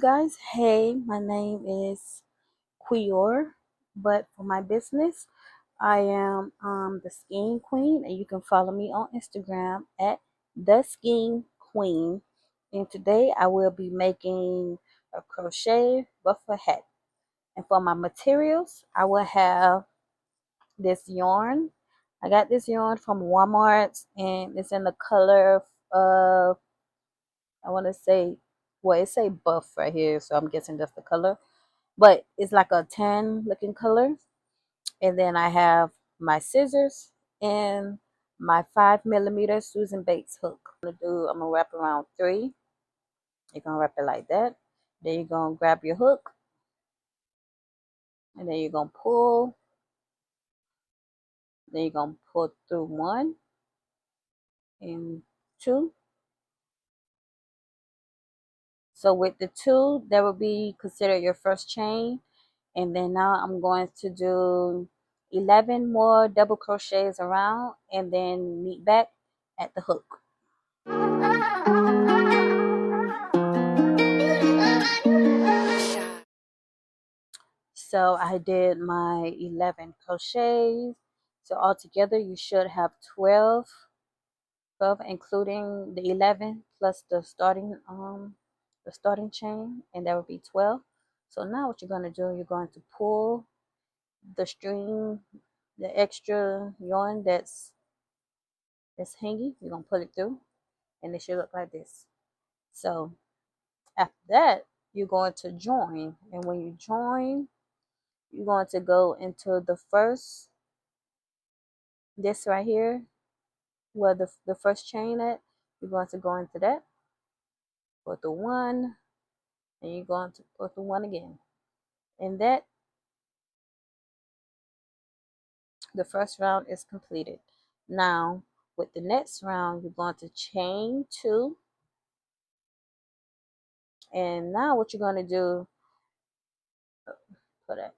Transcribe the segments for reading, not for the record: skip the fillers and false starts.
guys. Hey, my name is Quior, but for my business, I am the Skiing Queen, and you can follow me on Instagram at the Skiing Queen. And today I will be making a crochet buffer hat. And for my materials, I will have this yarn. I got this yarn from Walmart, and it's in the color of, I want to say, well, it say buff right here, so I'm guessing that's the color, but it's like a tan looking color. And then I have my scissors and my 5mm Susan Bates hook. I'm gonna wrap around 3. You're gonna wrap it like that. Then you're gonna grab your hook, and then you're gonna pull. Then you're gonna pull through 1 and 2. So with the 2, that would be considered your first chain. And then now I'm going to do 11 more double crochets around and then meet back at the hook. So I did my 11 crochets. So altogether you should have 12 including the 11 plus the starting chain, and that would be 12. So now what you're going to do, you're going to pull the string, the extra yarn that's hanging. You're going to pull it through, and it should look like this. So after that, you're going to join, and when you join, you're going to go into the first, this right here, where the first chain at. You're going to go into that, put the 1, and you're going to put the 1 again. And that, the first round is completed. Now with the next round, you're going to chain 2, and now what you're going to do, put it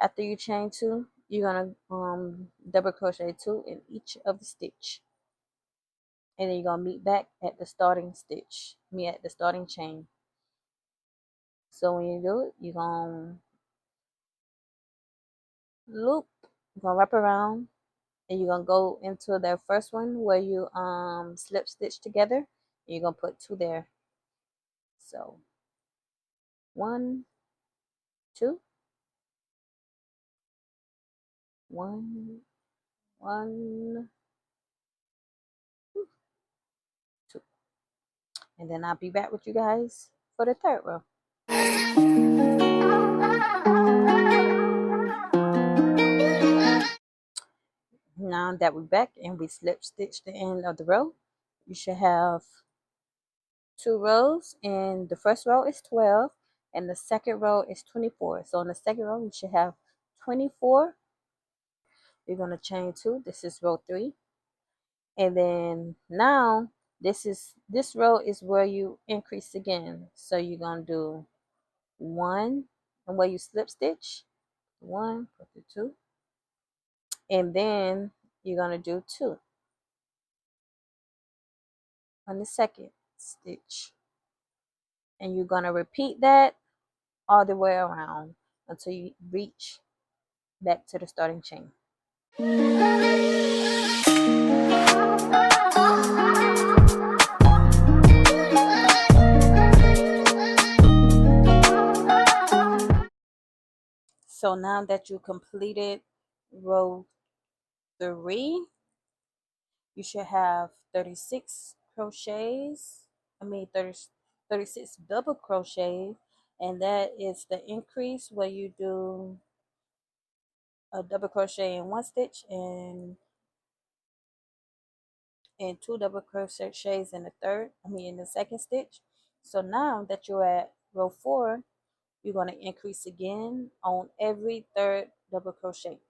after you chain 2, you're going to double crochet 2 in each of the stitch, and then you're going to meet back at the starting stitch, meet at the starting chain. So when you do it, you're going to loop, you're going to wrap around, and you're going to go into the first one where you slip stitch together, and you're going to put 2 there. So 1, 2, 1, 1, 2, and then I'll be back with you guys for the third row. Now that we're back and we slip stitch the end of the row, you should have 2 rows, and the first row is 12 and the second row is 24. So in the second row you should have 24. You're going to chain 2. This is row 3, and then now this row is where you increase again. So you're going to do 1, and where you slip stitch 1, put the 2, and then you're going to do 2 on the second stitch, and you're going to repeat that all the way around until you reach back to the starting chain. So now that you completed row 3, you should have 36 crochets. 36 double crochets, and that is the increase where you do a double crochet in 1 stitch and 2 double crochets in the second stitch. So now that you're at row 4, you're going to increase again on every third double crochet.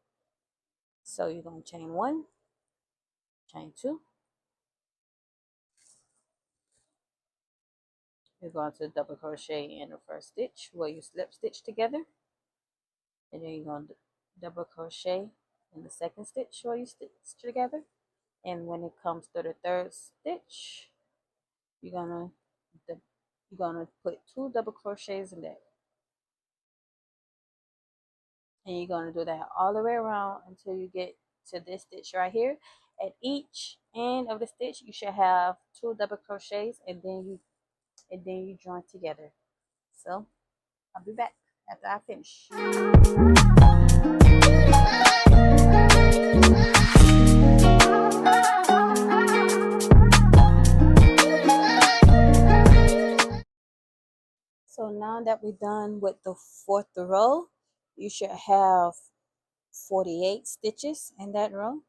So you're going to chain 1, chain 2, you're going to double crochet in the first stitch where you slip stitch together, and then you're going to double crochet in the second stitch where you stitch together, and when it comes to the third stitch, you're going to you're going to put 2 double crochets in that, and you're going to do that all the way around until you get to this stitch right here. At each end of the stitch you should have 2 double crochets, and then you join together. So I'll be back after I finish. So now that we're done with the 4th row, you should have 48 stitches in that row,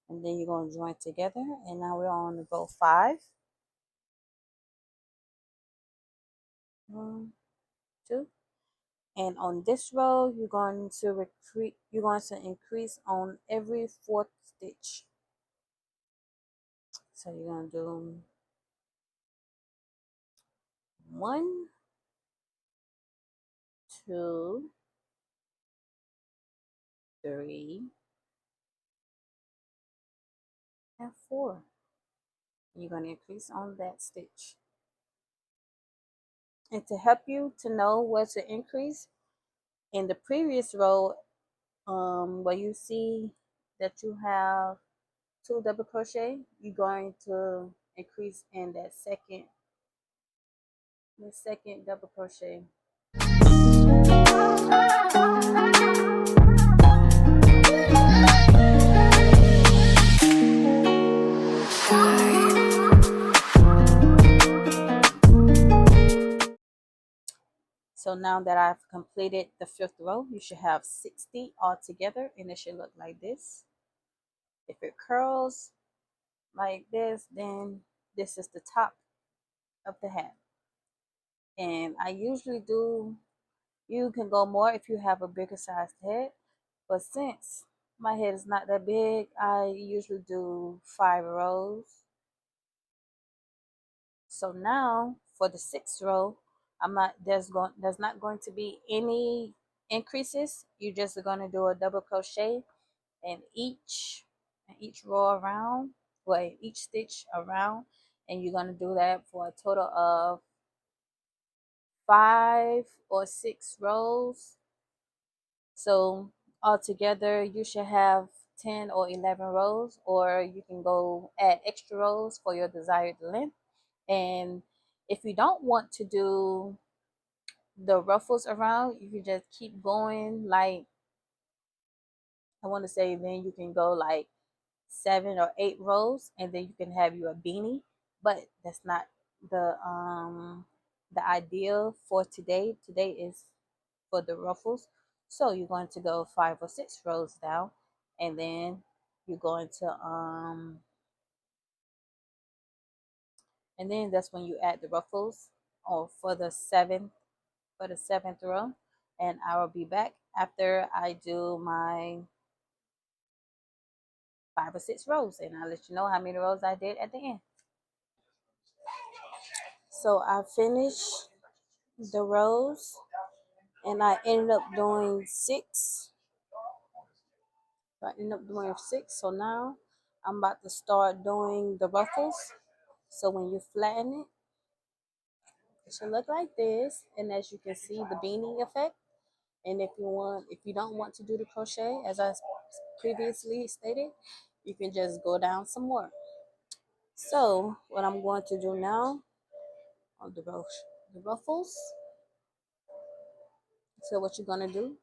and then you're going to join together. And now we're on row 5. 1, 2, and on this row you're going to increase on every 4th stitch. So you're going to do 1, 2, 3, and 4. You're going to increase on that stitch. And to help you to know where to increase, in the previous row, where you see that you have 2 double crochet, you're going to increase in the second double crochet. So now that I've completed the 5th row, you should have 60 all together, and it should look like this. If it curls like this, then this is the top of the hat. And I usually do, you can go more if you have a bigger sized head, but since my head is not that big, I usually do 5 rows. So now for the 6th row, there's not going to be any increases. You're just going to do a double crochet in each row around, well, each stitch around, and you're going to do that for a total of 5 or 6 rows. So altogether you should have 10 or 11 rows, or you can go add extra rows for your desired length. And if you don't want to do the ruffles around, you can just keep going, like I want to say, then you can go like 7 or 8 rows, and then you can have you a beanie. But that's not the ideal for today. Today is for the ruffles. So you're going to go 5 or 6 rows down, and then you're going to and then that's when you add the ruffles, or for the 7th row. And I will be back after I do my 5 or 6 rows, and I'll let you know how many rows I did at the end. So I finished the rows, and I ended up doing 6. So now I'm about to start doing the ruffles. So when you flatten it, it should look like this. And as you can see, the beanie effect. And if you don't want to do the crochet, as I previously stated, you can just go down some more. So what I'm going to do now on the ruffles. So what you're going to do,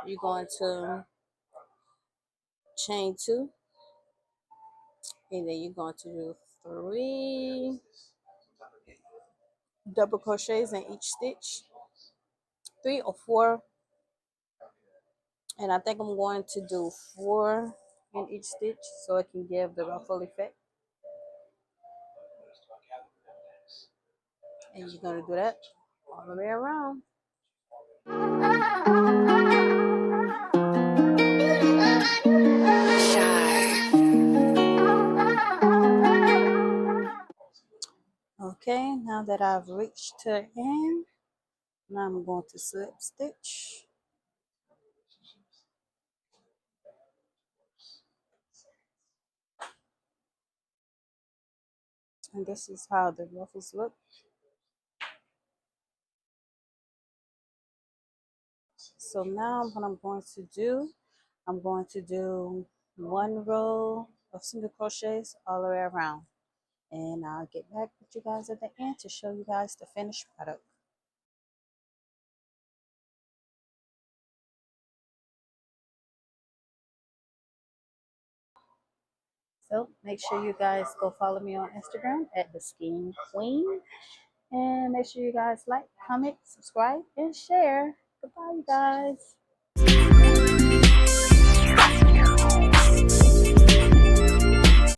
you're going to chain 2, and then you're going to do 3 double crochets in each stitch, 3 or 4, and I think I'm going to do 4 in each stitch so it can give the ruffle effect. And you're going to do that all the way around. Okay, now that I've reached the end, now I'm going to slip stitch. And this is how the ruffles look. So now what I'm going to do one row of single crochets all the way around. And I'll get back with you guys at the end to show you guys the finished product. So make sure you guys go follow me on Instagram at the Scheme Queen. And make sure you guys like, comment, subscribe, and share. Goodbye, you guys.